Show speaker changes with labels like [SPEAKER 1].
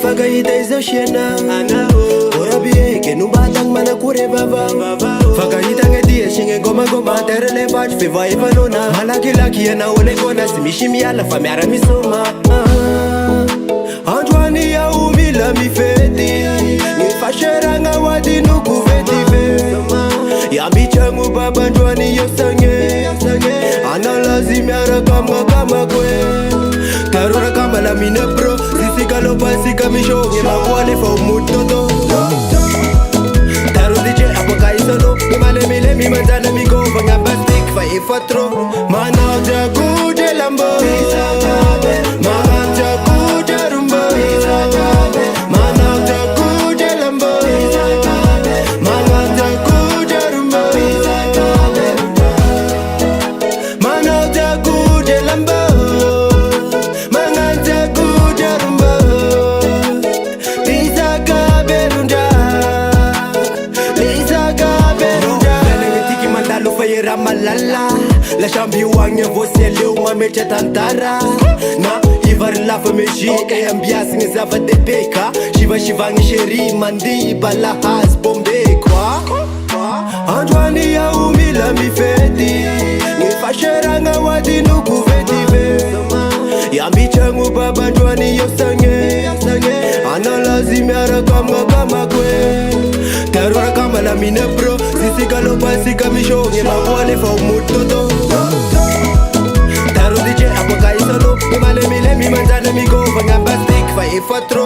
[SPEAKER 1] fagahita izao siana orabieke numbatagny manakory vava fagahitagny aty asigny gomagoma teralevatry fevaevanona malakilaky anao lekona sy misy miala fa miara misoma androany ao mila mifety ny faseragna hoadinoko vetive yambitragno babandroany iosagny analazy miaraka amgnakamakwe taroraka malamina bro sisikalopatsika misogny makoale fa omototo taro DJ apakaisalo imalemilemy manjana migovagna ambastik fa efa tro manao dragodre lambo manao dragodre rumbo manao dragodre lambo manao dragodre rumbo manao dragodre lambo malala la shambiwagny vosi aleo mametra tantara na ivary lafa mezika ambiasigny zava-dehibe ka shivashivagny sheri mandy balahazy bombe koa androany ao mila mifety ny faseragna hoadinoko vetive yambitragno babandroany iosagny analazy miaraka amgnakamakwe taroraka malamina bro sisikalopatsika misogny makoale fa omototo taro DJ apakaisalo imalemilemy manjana migovagna ambastik fa efa tro